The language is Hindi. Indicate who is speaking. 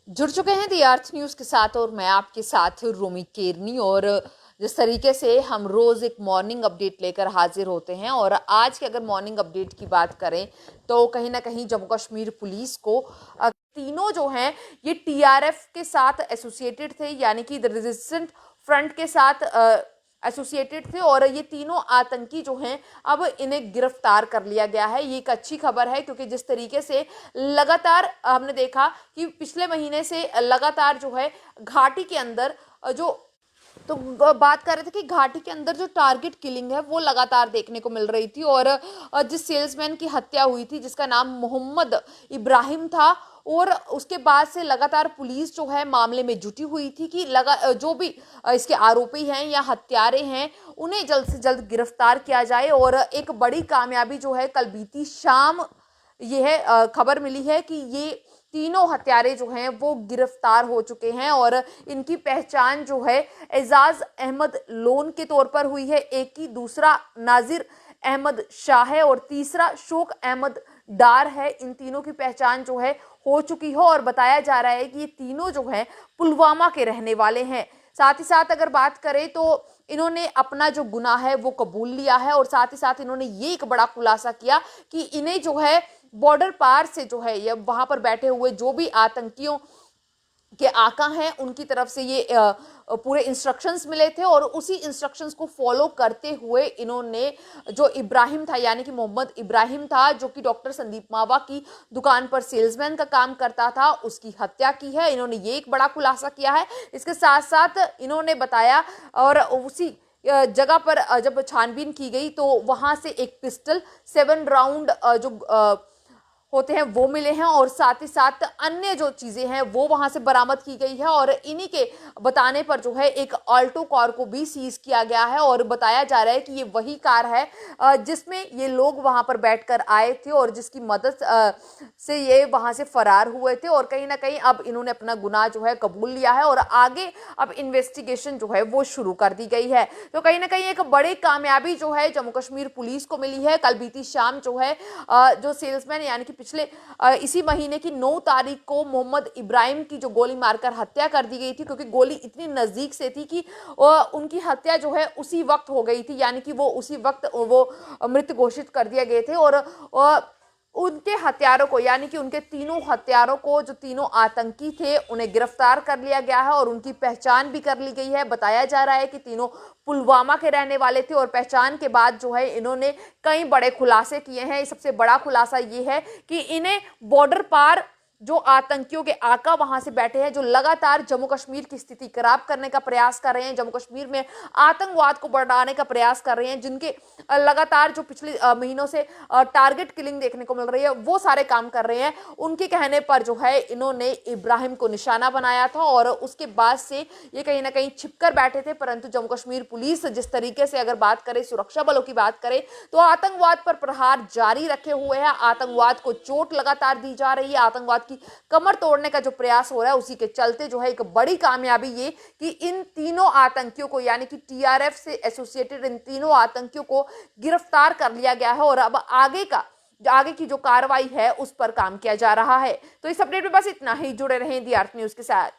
Speaker 1: जुड़ चुके हैं दी अर्थ न्यूज के साथ और मैं आपके साथ रोमी केरनी। और जिस तरीके से हम रोज एक मॉर्निंग अपडेट लेकर हाजिर होते हैं, और आज के अगर मॉर्निंग अपडेट की बात करें तो कहीं ना कहीं जम्मू कश्मीर पुलिस को तीनों जो हैं ये टीआरएफ के साथ एसोसिएटेड थे, यानी कि द रेजिस्टेंट फ्रंट के साथ एसोसिएटेड थे, और ये तीनों आतंकी जो हैं अब इन्हें गिरफ्तार कर लिया गया है। ये एक अच्छी खबर है, क्योंकि जिस तरीके से लगातार हमने देखा कि पिछले महीने से लगातार जो है घाटी के अंदर जो तो बात कर रहे थे कि घाटी के अंदर जो टारगेट किलिंग है वो लगातार देखने को मिल रही थी। और जिस सेल्समैन की हत्या हुई थी जिसका नाम मोहम्मद इब्राहिम था, और उसके बाद से लगातार पुलिस जो है मामले में जुटी हुई थी कि जो भी इसके आरोपी हैं या हत्यारे हैं उन्हें जल्द से जल्द गिरफ्तार किया जाए। और एक बड़ी कामयाबी जो है कल बीती शाम ये है खबर मिली है कि ये तीनों हत्यारे जो हैं वो गिरफ्तार हो चुके हैं, और इनकी पहचान जो है एजाज अहमद लोन के तौर पर हुई है। एक की दूसरा नाजिर अहमद शाह है और तीसरा शोक अहमद डार है। इन तीनों की पहचान जो है हो चुकी है, और बताया जा रहा है कि ये तीनों जो हैं पुलवामा के रहने वाले हैं। साथ ही साथ अगर बात करें तो इन्होंने अपना जो गुनाह है वो कबूल लिया है, और साथ ही साथ इन्होंने ये एक बड़ा खुलासा किया कि इन्हें जो है बॉर्डर पार से जो है या वहां पर बैठे हुए जो भी आतंकियों के आका हैं उनकी तरफ से ये पूरे इंस्ट्रक्शंस मिले थे, और उसी इंस्ट्रक्शंस को फॉलो करते हुए इन्होंने जो इब्राहिम था यानी कि मोहम्मद इब्राहिम था, जो कि डॉक्टर संदीप मावा की दुकान पर सेल्समैन का काम करता था, उसकी हत्या की है। इन्होंने ये एक बड़ा खुलासा किया है। इसके साथ साथ इन्होंने बताया, और उसी जगह पर जब छानबीन की गई तो वहां से एक पिस्टल 7 राउंड जो होते हैं वो मिले हैं, और साथ ही साथ अन्य जो चीजें हैं वो वहां से बरामद की गई है। और इन्हीं के बताने पर जो है एक ऑल्टो कार को भी सीज किया गया है, और बताया जा रहा है कि ये वही कार है जिसमें ये लोग वहां पर बैठकर आए थे और जिसकी मदद से ये वहां से फरार हुए थे। और कहीं ना कहीं अब इन्होंने अपना गुनाह जो है कबूल लिया है, और आगे अब इन्वेस्टिगेशन जो है वो शुरू कर दी गई है। तो कहीं ना कहीं एक बड़ी कामयाबी जो है जम्मू कश्मीर पुलिस को मिली है। कल बीती शाम जो है जो सेल्समैन यानी कि पिछले इसी महीने की 9 तारीख को मोहम्मद इब्राहिम की जो गोली मारकर हत्या कर दी गई थी, क्योंकि गोली इतनी नजदीक से थी कि उनकी हत्या जो है उसी वक्त हो गई थी, यानी कि वो उसी वक्त वो मृत घोषित कर दिए गए थे। और उनके हत्यारों को यानी कि उनके तीनों हत्यारों को, जो तीनों आतंकी थे, उन्हें गिरफ्तार कर लिया गया है और उनकी पहचान भी कर ली गई है। बताया जा रहा है कि तीनों पुलवामा के रहने वाले थे, और पहचान के बाद जो है इन्होंने कई बड़े खुलासे किए हैं। सबसे बड़ा खुलासा ये है कि इन्हें बॉर्डर पार जो आतंकियों के आका वहां से बैठे हैं, जो लगातार जम्मू कश्मीर की स्थिति खराब करने का प्रयास कर रहे हैं, जम्मू कश्मीर में आतंकवाद को बढ़ाने का प्रयास कर रहे हैं, जिनके लगातार जो पिछले महीनों से टारगेट किलिंग देखने को मिल रही है वो सारे काम कर रहे हैं। उनके कहने पर जो है इन्होंने इब्राहिम को निशाना बनाया था, और उसके बाद से ये कहीं ना कहीं छिपकर बैठे थे। परंतु जम्मू कश्मीर पुलिस जिस तरीके से अगर बात करें, सुरक्षा बलों की बात करें, तो आतंकवाद पर प्रहार जारी रखे हुए हैं। आतंकवाद को चोट लगातार दी जा रही है, आतंकवाद की कमर तोड़ने का जो प्रयास हो रहा है उसी के चलते जो है एक बड़ी कामयाबी ये कि इन तीनों आतंकियों को यानी कि टीआरएफ से एसोसिएटेड इन तीनों आतंकियों को गिरफ्तार कर लिया गया है, और अब आगे की जो कार्रवाई है उस पर काम किया जा रहा है। तो इस अपडेट में बस इतना ही। जुड़े रहें दी अर्थ न्यूज के साथ।